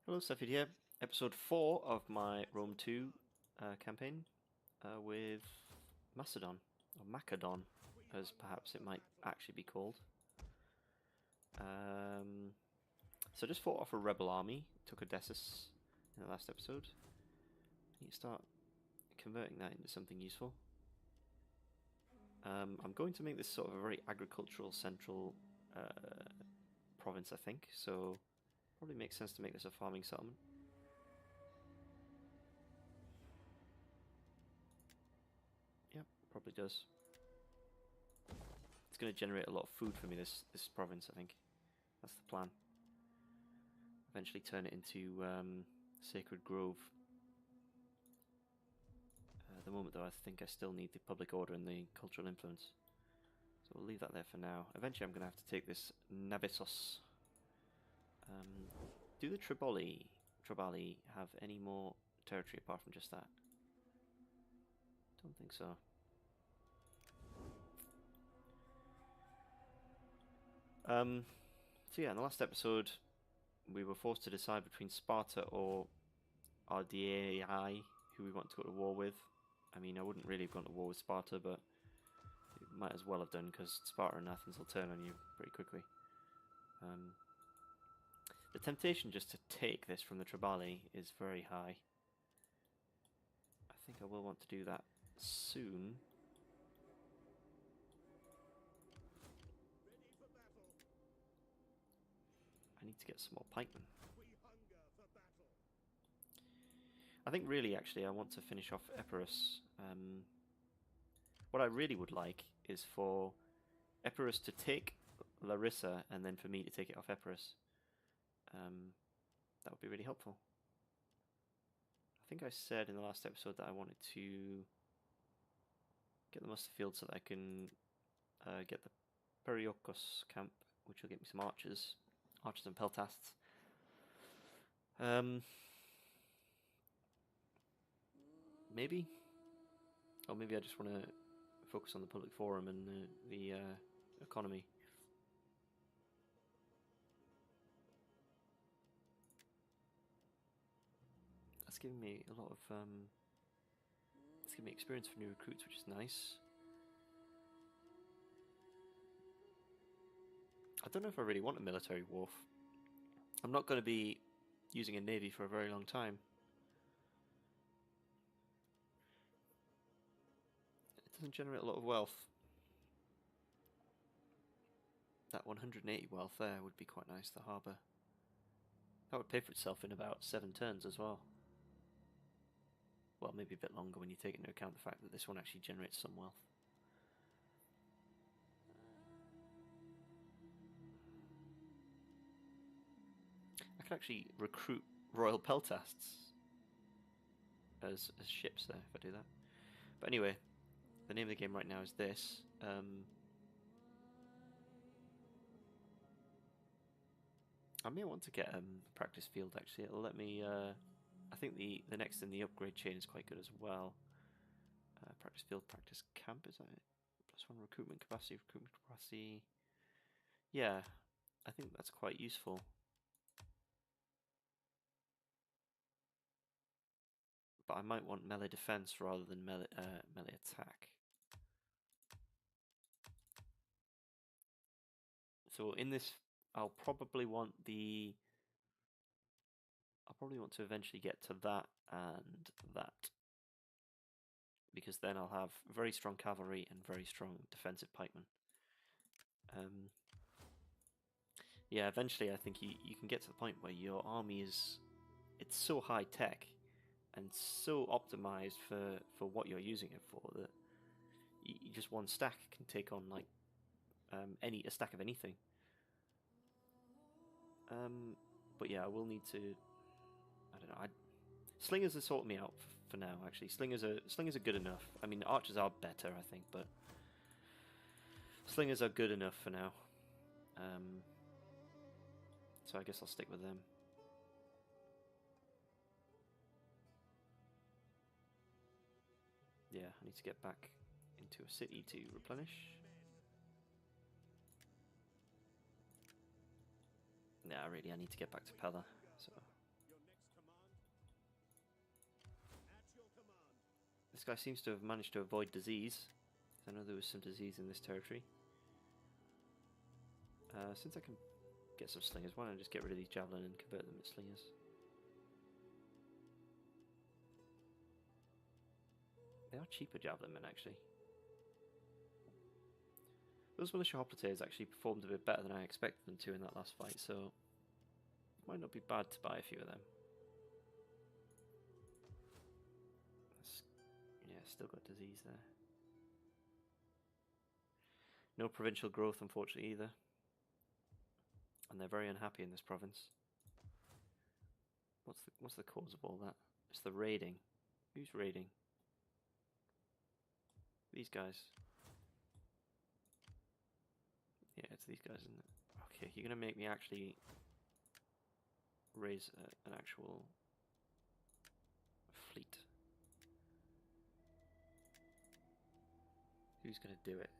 Hello, Sefid here. Episode 4 of my Rome 2 campaign with Macedon, or Macedon, as perhaps it might actually be called. So just fought off a rebel army, took Odessus in the last episode. I need to start converting that into something useful. I'm going to make this sort of a very agricultural central province, I think, so probably makes sense to make this a farming settlement. Yep, probably does. It's going to generate a lot of food for me, this province, I think. That's the plan. Eventually turn it into Sacred Grove. At the moment, though, I think I still need the public order and the cultural influence. So we'll leave that there for now. Eventually, I'm going to have to take this Navisos. Do the Tribali have any more territory apart from just that? Don't think so. So yeah, in the last episode, we were forced to decide between Sparta or RDAI, who we want to go to war with. I mean, I wouldn't really have gone to war with Sparta, but it might as well have done, because Sparta and Athens will turn on you pretty quickly. The temptation just to take this from the Tribali is very high. I think I will want to do that soon. I need to get some more pikemen. I think really, actually, I want to finish off Epirus. What I really would like is for Epirus to take Larissa, and then for me to take it off Epirus. That would be really helpful. I think I said in the last episode that I wanted to get the muster field so that I can get the Periokos camp, which will get me some archers and peltasts. Maybe, or maybe I just want to focus on the public forum and the economy. That's giving me a lot of it's giving me experience for new recruits, which is nice. I don't know if I really want a military wharf. I'm not going to be using a navy for a very long time. It doesn't generate a lot of wealth. That 180 wealth there would be quite nice, the harbour. That would pay for itself in about 7 turns as well. Well, maybe a bit longer when you take into account the fact that this one actually generates some wealth. I could actually recruit royal peltasts as ships there if I do that. But anyway, the name of the game right now is this. I may want to get a practice field, actually. It'll let me... I think the next in the upgrade chain is quite good as well. Practice field, practice camp, is that it? +1 recruitment capacity. Yeah, I think that's quite useful. But I might want melee defense rather than melee attack. So in this, I'll probably want to eventually get to that and that, because then I'll have very strong cavalry and very strong defensive pikemen. Yeah, eventually I think you can get to the point where your army it's so high tech and so optimized for what you're using it for that just one stack can take on like a stack of anything. But yeah, I will need to. I don't know. Slingers are sorting me out for now. Actually, slingers are good enough. I mean, archers are better, I think, but slingers are good enough for now. So I guess I'll stick with them. Yeah, I need to get back into a city to replenish. Nah, really, I need to get back to Pella. So This guy seems to have managed to avoid disease. I know there was some disease in this territory. Since I can get some slingers, why don't I just get rid of these javelin and convert them into slingers? They are cheaper javelin men, actually. Those militia hoplites actually performed a bit better than I expected them to in that last fight, so it might not be bad to buy a few of them. Yeah, still got disease there. No provincial growth, unfortunately, either. And they're very unhappy in this province. What's the cause of all that? It's the raiding. Who's raiding? These guys. Yeah, it's these guys, isn't it? Okay, you're gonna make me actually raise an actual fleet. Who's gonna do it?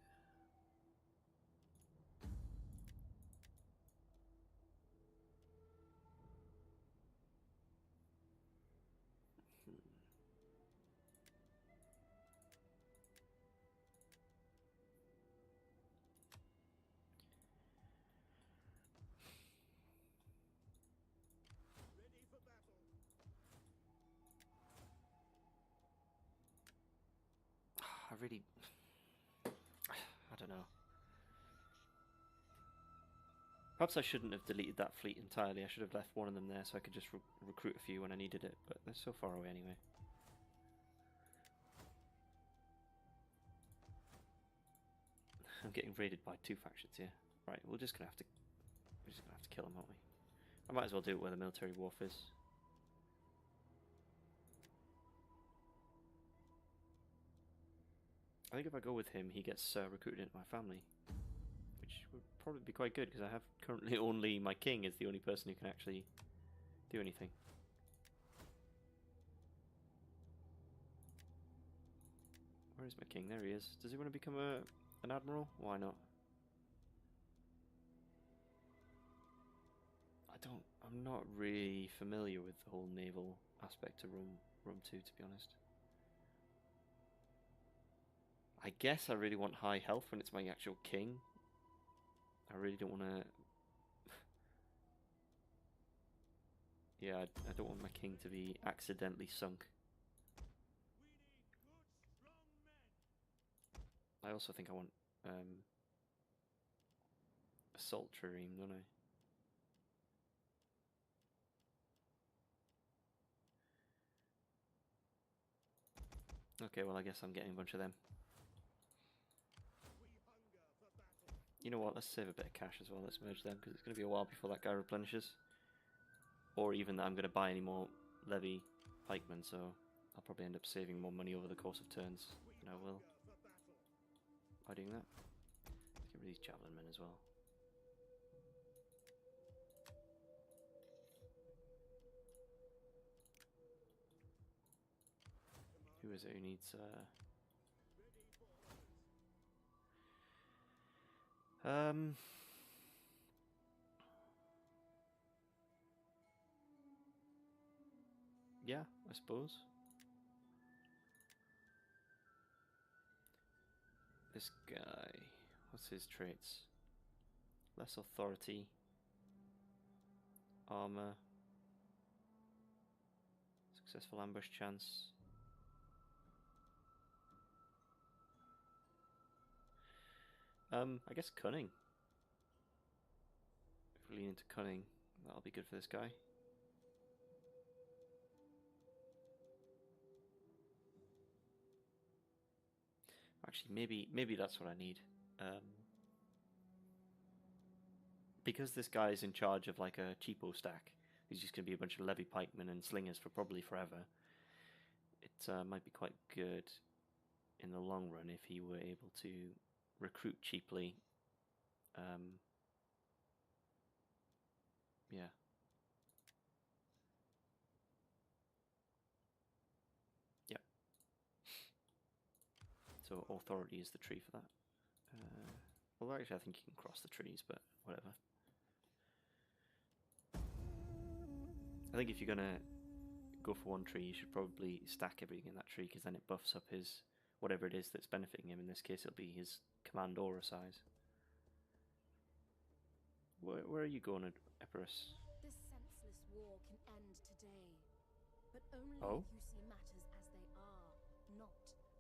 I really... I don't know. Perhaps I shouldn't have deleted that fleet entirely. I should have left one of them there so I could just recruit a few when I needed it, but they're so far away anyway. I'm getting raided by 2 factions here. Right, we're just gonna have to kill them, aren't we? I might as well do it where the military wharf is. I think if I go with him, he gets recruited into my family, which would probably be quite good because I have currently only my king is the only person who can actually do anything. Where is my king? There he is. Does he want to become an admiral? Why not? I'm not really familiar with the whole naval aspect of Rome 2, to be honest. I guess I really want high health when it's my actual king. I really don't want to... Yeah, I don't want my king to be accidentally sunk. I also think I want assault trireme, don't I? Okay, well I guess I'm getting a bunch of them. You know what, let's save a bit of cash as well, let's merge them, because it's going to be a while before that guy replenishes. Or even that I'm going to buy any more levy pikemen, so I'll probably end up saving more money over the course of turns than I will by doing that. Let's get rid of these javelin men as well. Who is it who needs yeah, I suppose. This guy, what's his traits? Less authority, armor, successful ambush chance. I guess cunning. If we lean into cunning, that'll be good for this guy. Actually, maybe that's what I need. Because this guy is in charge of like a cheapo stack, he's just going to be a bunch of levy pikemen and slingers for probably forever. It might be quite good in the long run if he were able to recruit cheaply. Yeah. Yeah. So authority is the tree for that. Well, actually, I think you can cross the trees, but whatever. I think if you're gonna go for one tree, you should probably stack everything in that tree, because then it buffs up his whatever it is that's benefiting him. In this case, it'll be his command aura size. Where are you going, Epirus? This senseless war can end today, but only Oh? if you see matters as they are, not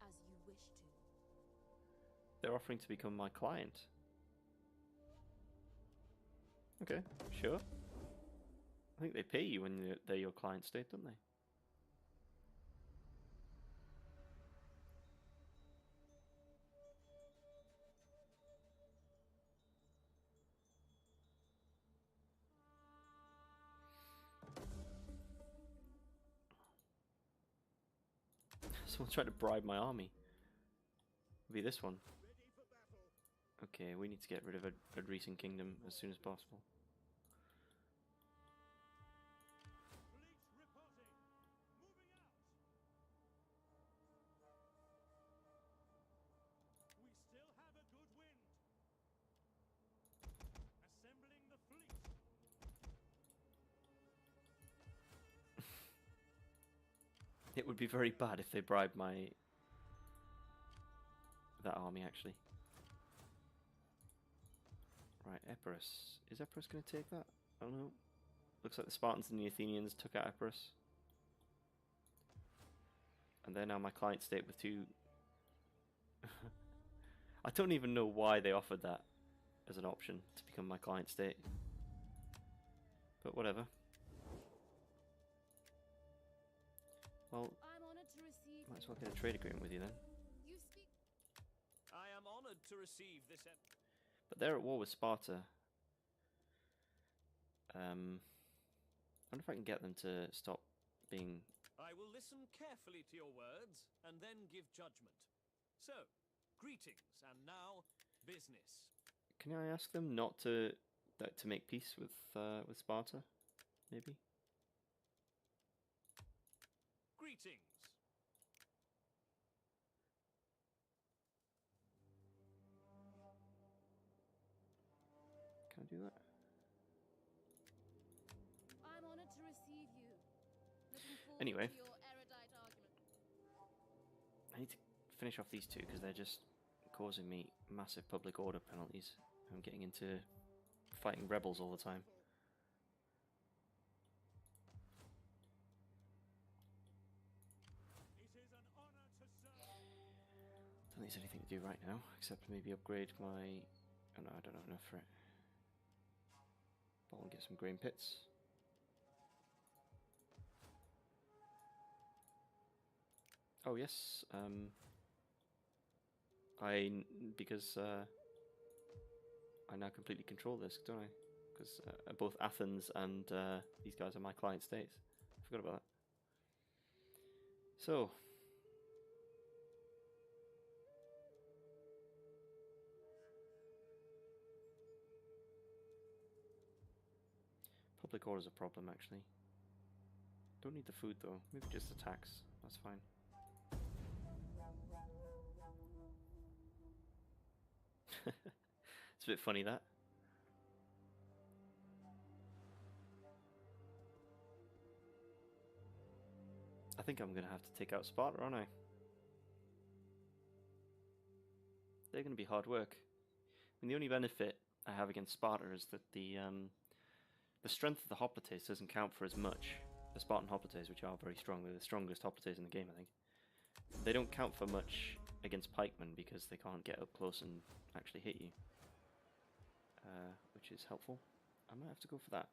as you wish to. They're offering to become my client. Okay, sure. I think they pay you when they're your client state, don't they? Someone's trying to bribe my army. It'll be this one. Okay, we need to get rid of a recent kingdom as soon as possible. It would be very bad if they bribed that army, actually. Right, Epirus. Is Epirus going to take that? I don't know. Looks like the Spartans and the Athenians took out Epirus. And they're now my client state with two... I don't even know why they offered that as an option to become my client state. But whatever. Well, I'm honored to receive might as well get a trade agreement with you then. You speak. I am honored to receive this. But they're at war with Sparta. I wonder if I can get them to stop being... I will listen carefully to your words and then give judgment. So, greetings, and now business. Can I ask them not to make peace with Sparta? Maybe. Greetings. Can I do that? I'm honored to receive you. Looking forward Anyway. to your erudite argument. I need to finish off these two because they're just causing me massive public order penalties. I'm getting into fighting rebels all the time. Don't think there's anything to do right now except maybe upgrade my... Oh no, I don't have enough for it. But I'll get some grain pits. Oh yes, because I now completely control this, don't I? Because both Athens and these guys are my client states. I forgot about that. So, public order is a problem, actually. Don't need the food though. Maybe just the tax. That's fine. It's a bit funny, that. I think I'm going to have to take out Sparta, aren't I? They're going to be hard work. I mean, the only benefit I have against Sparta is that the strength of the hoplites doesn't count for as much. The Spartan hoplites, which are very strong, they're the strongest hoplites in the game, I think. They don't count for much against pikemen because they can't get up close and actually hit you. Which is helpful. I might have to go for that.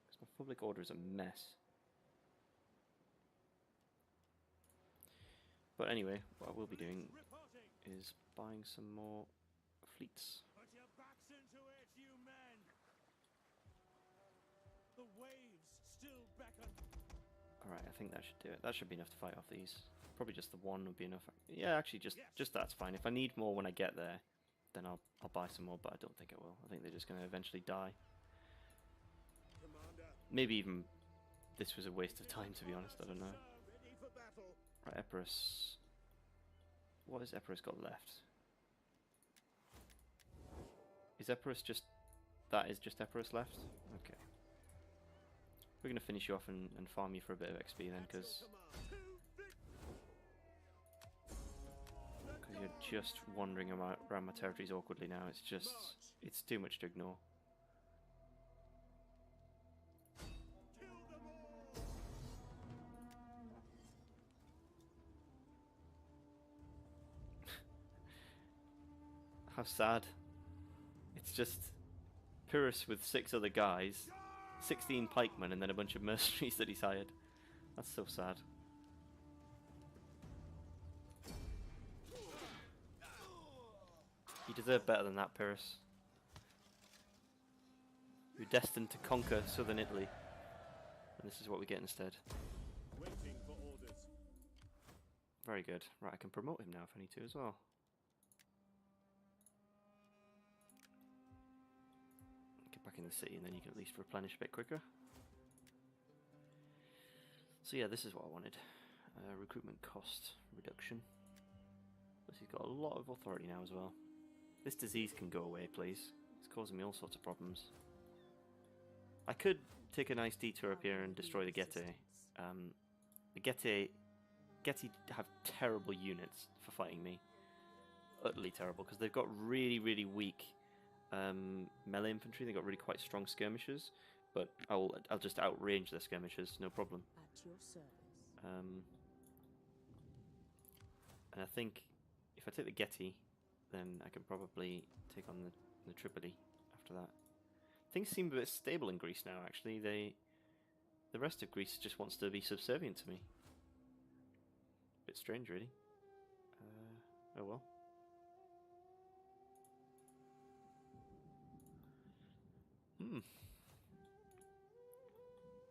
Because my public order is a mess. But anyway, what I will be doing is buying some more fleets. Put your backs into it, you men. The waves still beckon. Alright, I think that should do it. That should be enough to fight off these. Probably just the one would be enough. Yeah, actually, just that's fine. If I need more when I get there, then I'll buy some more, but I don't think I will. I think they're just going to eventually die. Commander. Maybe even this was a waste of time, to be honest. I don't know. Ready for battle. Right, Epirus. What has Epirus got left? Is Epirus just... That is just Epirus left? Okay. We're going to finish you off and farm you for a bit of XP then, because you're just wandering around my territories awkwardly now. It's too much to ignore. How sad. It's just Pyrrhus with 6 other guys, 16 pikemen, and then a bunch of mercenaries that he's hired. That's so sad. You deserve better than that, Pyrrhus. You're destined to conquer southern Italy, and this is what we get instead. Waiting for orders. Very good. Right, I can promote him now if I need to as well. Get back in the city and then you can at least replenish a bit quicker. So yeah, this is what I wanted. Recruitment cost reduction. Plus he's got a lot of authority now as well. This disease can go away, please. It's causing me all sorts of problems. I could take a nice detour up here and destroy the Getae. The Getae have terrible units for fighting me. Utterly terrible, because they've got really, really weak melee infantry. They've got really quite strong skirmishers, but I'll just outrange their skirmishers, no problem. At your service. And I think if I take the Getae, then I can probably take on the Tripoli after that. Things seem a bit stable in Greece now, actually. The rest of Greece just wants to be subservient to me. Bit strange, really. Oh well.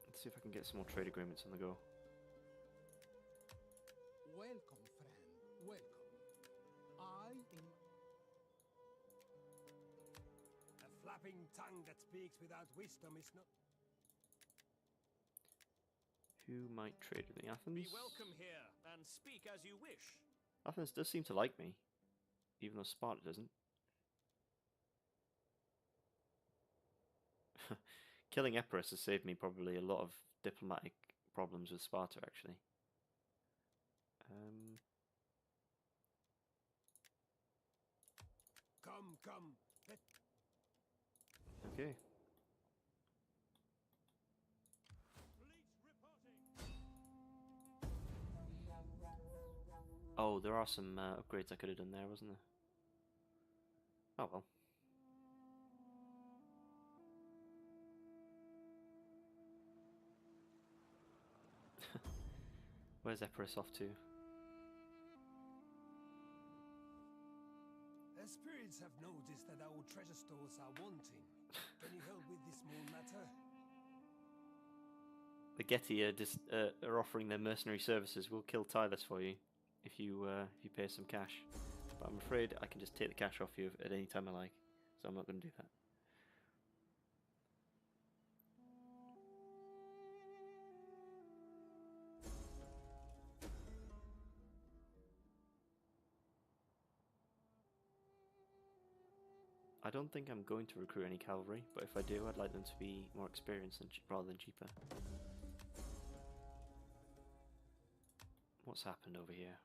Let's see if I can get some more trade agreements on the go. Welcome, friend. Welcome. I am A flapping tongue that speaks without wisdom is not. Who might trade with me? Athens? Be welcome here and speak as you wish. Athens does seem to like me, even though Sparta doesn't. Killing Epirus has saved me probably a lot of diplomatic problems with Sparta, actually. Come. Okay. Oh, there are some upgrades I could have done there, wasn't there? Oh well. Where's Epirus off to? The spirits have noticed that our treasure stores are wanting. Can you help with this small matter? The Getae are offering their mercenary services. We'll kill Tylus for you if you pay some cash. But I'm afraid I can just take the cash off you at any time I like, so I'm not going to do that. I don't think I'm going to recruit any cavalry, but if I do, I'd like them to be more experienced rather than cheaper. What's happened over here?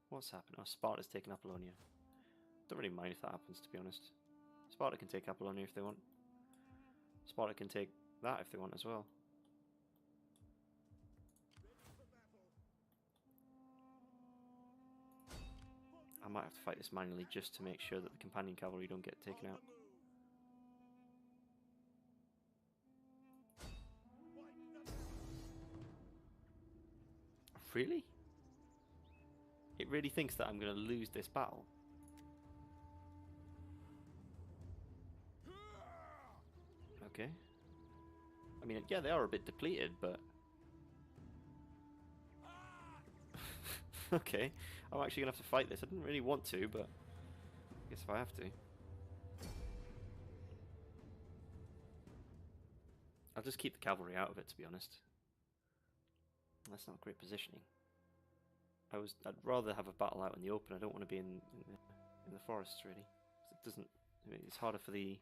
What's happened? Oh, Sparta's taken Apollonia. Don't really mind if that happens, to be honest. Sparta can take Apollonia if they want. Sparta can take that if they want as well. I might have to fight this manually just to make sure that the companion cavalry don't get taken out. Really? It really thinks that I'm going to lose this battle? Okay. I mean, yeah, they are a bit depleted, but... Okay, I'm actually going to have to fight this. I didn't really want to, but I guess if I have to. I'll just keep the cavalry out of it, to be honest. That's not great positioning. I'd rather have a battle out in the open. I don't want to be in the forests, really. It doesn't... I mean, it's harder for the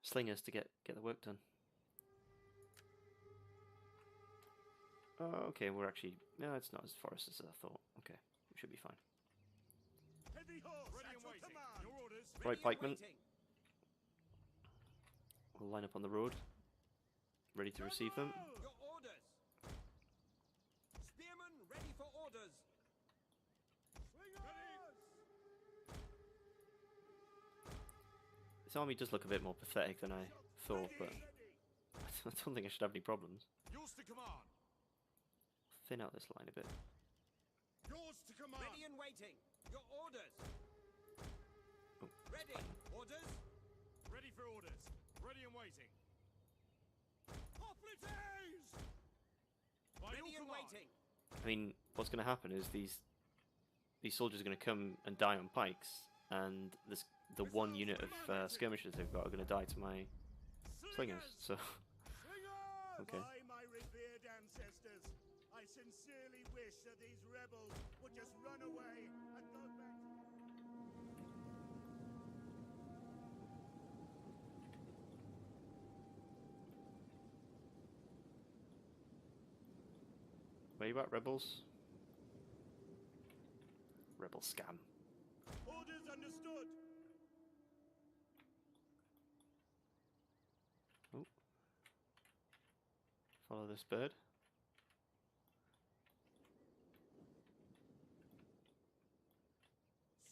slingers to get the work done. Okay, we're actually... No, it's not as forest as I thought. Okay, we should be fine. Heavy horse, Ready and at your waiting. command. Your orders. Right, Ready and pikemen. waiting. We'll line up on the road. Ready to receive them. Your orders. Spearmen ready for orders. Slingers! This army does look a bit more pathetic than I thought, but I don't think I should have any problems. Yours to command. Thin out this line a bit. Yours to command. Ready and waiting. Your orders. Oh, Ready. Orders. Ready for orders. Ready and waiting. Hoplites! By Ready your and command. waiting. I mean, what's going to happen is these soldiers are going to come and die on pikes, and the one unit of skirmishers they've got are going to die to my slingers. So, Slingers! okay. By my revered ancestors, I sincerely wish that these rebels would just run away and go back. Where you at, rebels? Rebel scam. Orders understood. Oh. Follow this bird.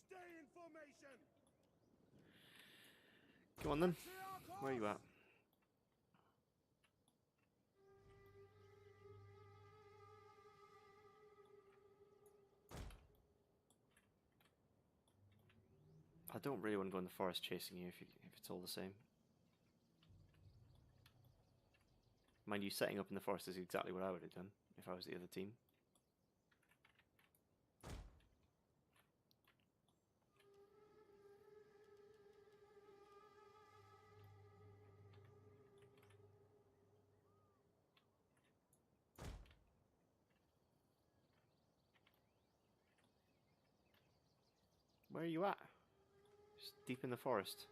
Stay in formation. Come on then. To our Where are you at? cause. I don't really want to go in the forest chasing you if it's all the same. Mind you, setting up in the forest is exactly what I would have done if I was the other team. Where are you at? Just deep in the forest.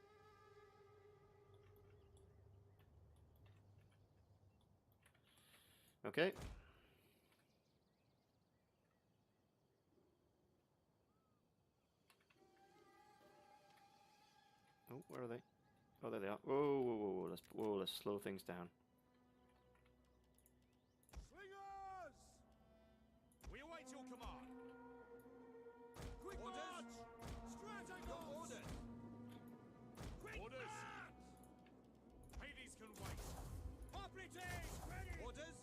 Okay. Oh, where are they? Oh, there they are. Whoa, whoa, whoa, whoa, let's slow things down. Slingers! We await your command. Quick Orders. march! Strategos! Your orders. Quick Orders. march! Hades can wait. Hoplites! Ready! Orders.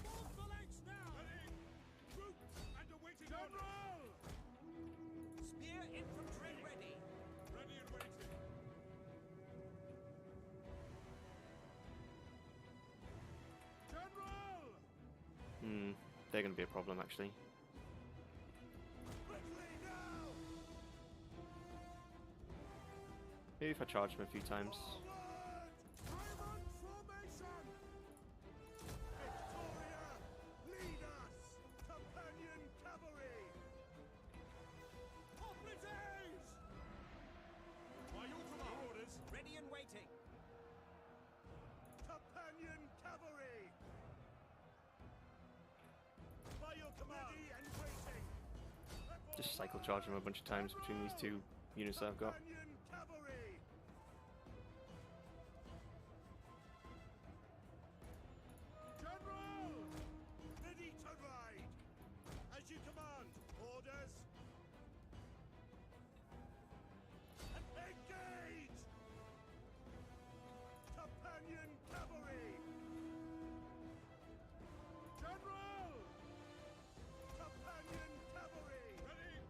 Move the legs now! Ready! Group and awaiting General! Spear infantry ready. Ready and waiting. General! They're going to be a problem, actually. Quickly now! Maybe if I charge them a few times. Forward! Diamond formation! Victoria, lead us! Companion cavalry! Hoplites! By your command orders, Ready and waiting. companion cavalry! By your command, ready and waiting! Just cycle charge them a bunch of times between these two units that I've got. Companion cavalry! General! Ready to ride! As you command! Orders! Engage! Companion cavalry! General! Companion cavalry! Ready!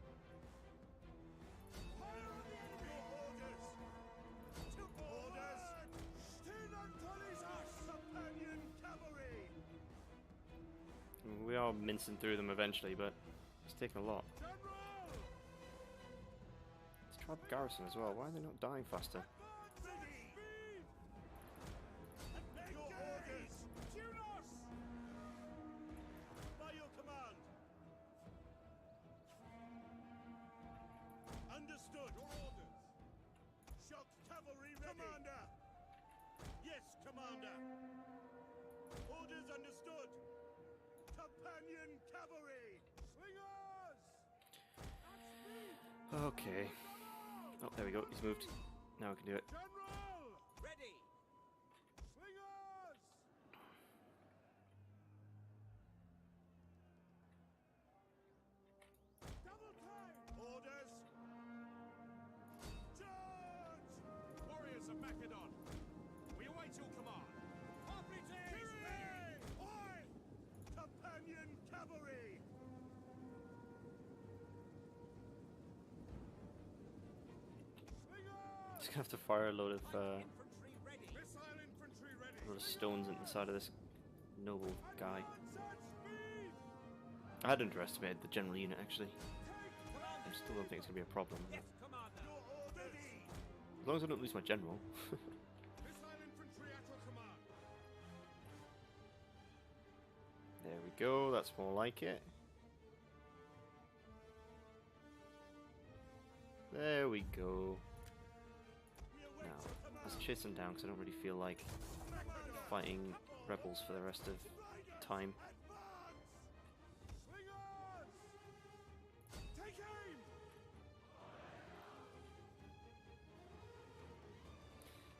Fire on the enemy! Orders! To orders! Stehen und companion cavalry! We are mincing through them eventually, but it's taken a lot. General! Let's try the garrison as well. Why are they not dying faster? Ready! Your orders! Tunos! By your command! Understood! Your orders! Shock cavalry ready! Commander! Yes, Commander! Orders understood! Okay. Oh, there we go. He's moved. Now we can do it. General! Ready! Slingers! Double time! Orders! Charge! Warriors of Macedon, we await your command. Harpy teams! Oi! Companion cavalry! Slingers! Just gonna have to fire a load of Infantry ready. Missile infantry ready! a lot of stones into the side of this noble guy. Advance at speed! I had underestimated the general unit actually. I Commander, still don't think it's gonna be a problem. yes, Commander. Your orders! As long as I don't lose my general. Missile infantry at your command! There we go. That's more like it. There we go. We await Now, your let's command! chase them down because I don't really feel like fighting rebels for the rest of time. Advance! Slingers! Take aim!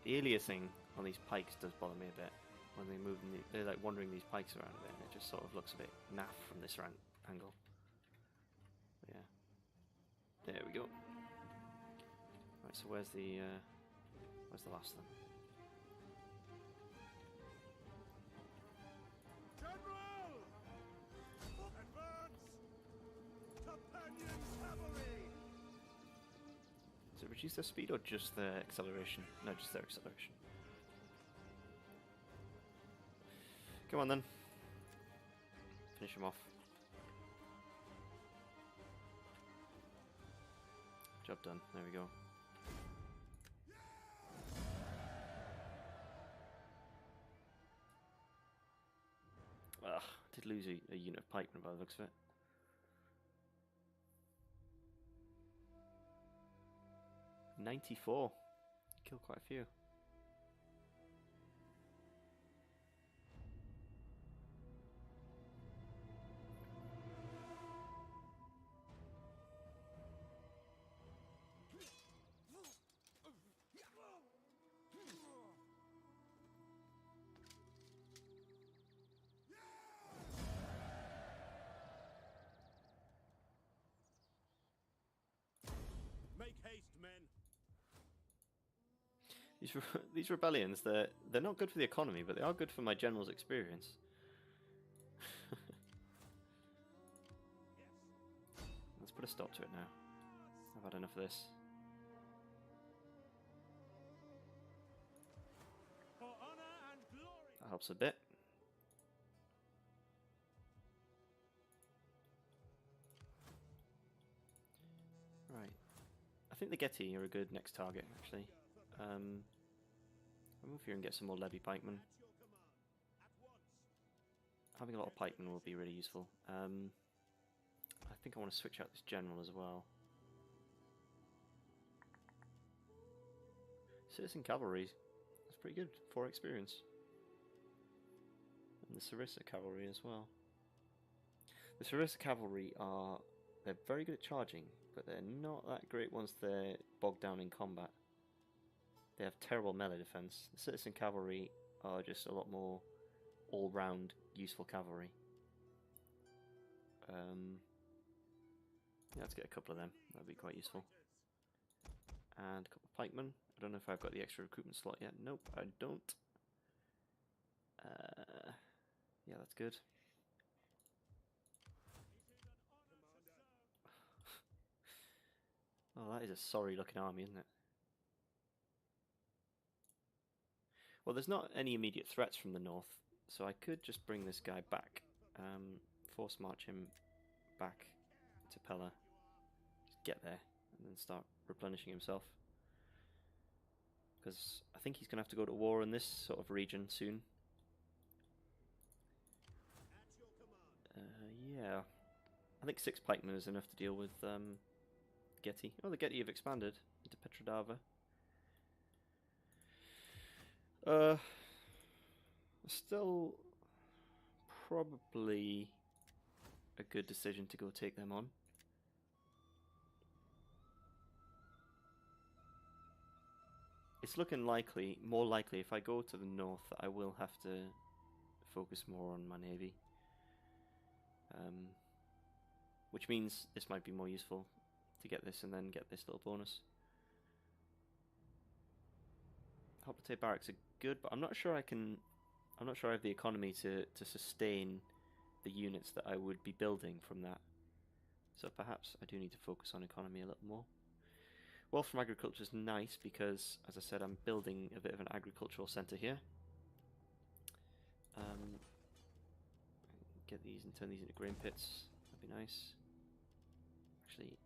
The aliasing on these pikes does bother me a bit. When they move, they're like wandering these pikes around a bit, and it just sort of looks a bit naff from this angle. But yeah, there we go. Right, so where's the last of them? General! Advance! Companion cavalry! Does it reduce their speed or just their acceleration? No, just their acceleration. Come on then. Finish him off. Job done. There we go. Ugh, did lose a unit of pikemen by the looks of it. "94. Killed quite a few. Make haste, men! These rebellions, they're not good for the economy, but they are good for my general's experience. Let's put a stop to it now. I've had enough of this. For honor and glory! That helps a bit. Right. I think the Getty are a good next target, actually. I'll move here and get some more levy pikemen. At your command! At once! Having a lot of pikemen will be really useful. I think I want to switch out this general as well. Citizen cavalry, that's pretty good. 4 experience. And the Sarissa cavalry as well. The Sarissa cavalry they're very good at charging, but they're not that great once they're bogged down in combat. They have terrible melee defense. The citizen cavalry are just a lot more all-round useful cavalry. Yeah, let's get a couple of them. That'd be quite useful. And a couple of pikemen. I don't know if I've got the extra recruitment slot yet. Nope, I don't. Yeah, that's good. Oh, that is a sorry-looking army, isn't it? Well, there's not any immediate threats from the north, so I could just bring this guy back. Force march him back to Pella. Just get there, and then start replenishing himself. Because I think he's going to have to go to war in this sort of region soon. Yeah. I think 6 pikemen is enough to deal with Getty. Oh, the Getty have expanded into Petrodava. Still probably a good decision to go take them on. it's looking likely, more likely if I go to the north that I will have to focus more on my navy. Which means this might be more useful to get this and then get this little bonus. Hoplite barracks are good, but I'm not sure I have the economy to sustain the units that I would be building from that. So perhaps I do need to focus on economy a little more. Wealth from agriculture is nice because, as I said, I'm building a bit of an agricultural centre here. Get these and turn these into grain pits. That'd be nice. Actually,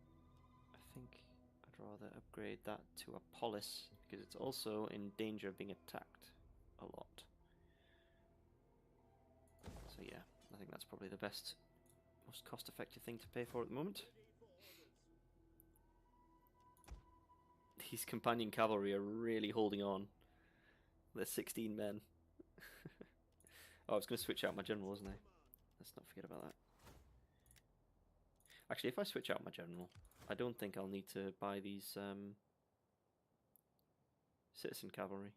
I think I'd rather upgrade that to a polis because it's also in danger of being attacked a lot. So yeah, I think that's probably the best, most cost-effective thing to pay for at the moment. These companion cavalry are really holding on. There's 16 men. Oh, I was going to switch out my general, wasn't I? Let's not forget about that. Actually, if I switch out my general, I don't think I'll need to buy these citizen cavalry.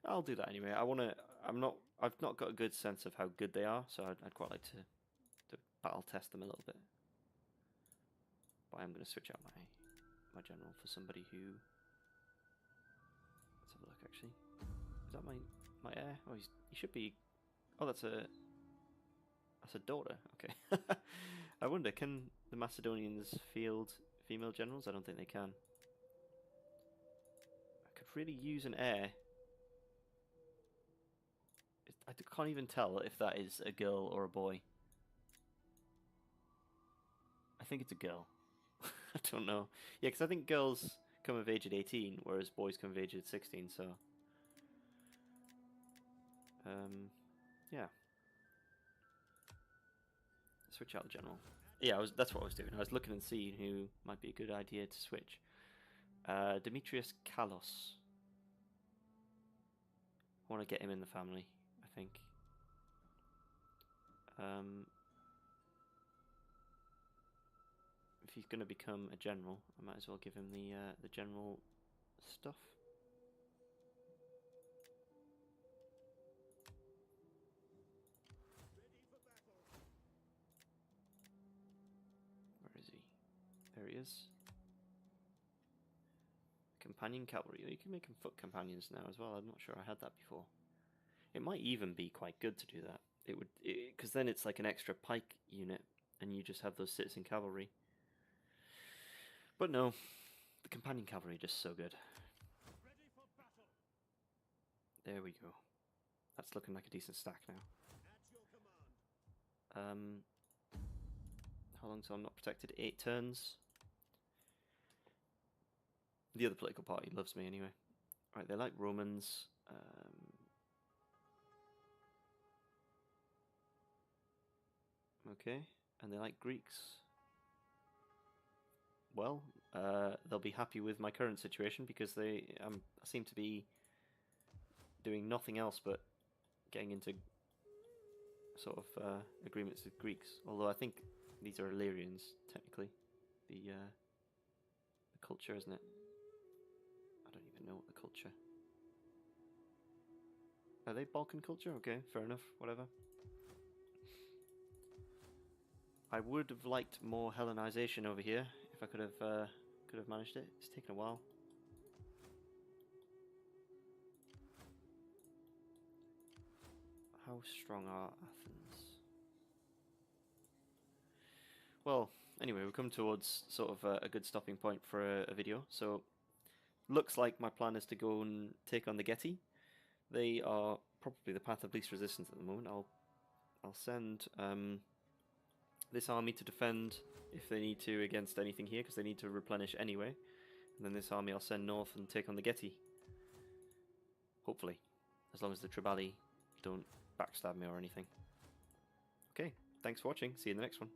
I'll do that anyway. I've not got a good sense of how good they are, so I'd quite like to battle test them a little bit. But I'm going to switch out my general for somebody who. Let's have a look. Actually, is that my heir? Oh, he should be. Oh, that's a daughter. Okay. I wonder, can the Macedonians field female generals? I don't think they can. I could really use an heir. I can't even tell if that is a girl or a boy. I think it's a girl. I don't know. Yeah, because I think girls come of age at 18, whereas boys come of age at 16, so. Yeah. Switch out the general. Yeah, that's what I was doing. I was looking and seeing who might be a good idea to switch. Demetrius Kalos. I want to get him in the family, I think. If he's going to become a general, I might as well give him the general stuff. Where is he? There he is. Companion cavalry. You can make them foot companions now as well. I'm not sure I had that before. It might even be quite good to do that. It would, because then it's like an extra pike unit, and you just have those citizen cavalry. But no, the companion cavalry are just so good. Ready for battle. There we go. That's looking like a decent stack now. At your command. How long till I'm not protected? 8 turns. The other political party loves me anyway. Right, they like Romans. Okay, and they like Greeks. Well, they'll be happy with my current situation because I seem to be doing nothing else but getting into sort of agreements with Greeks. Although I think these are Illyrians, technically. The culture, isn't it? I don't even know what the culture. Are they Balkan culture? Okay, fair enough. Whatever. I would have liked more Hellenization over here if I could have managed it. It's taken a while. How strong are Athens? Well, anyway, we've come towards sort of a good stopping point for a video. So, looks like my plan is to go and take on the Geti. They are probably the path of least resistance at the moment. I'll send this army to defend if they need to against anything here, because they need to replenish anyway. And then this army I'll send north and take on the Geti. Hopefully. As long as the Tribali don't backstab me or anything. Okay, thanks for watching. See you in the next one.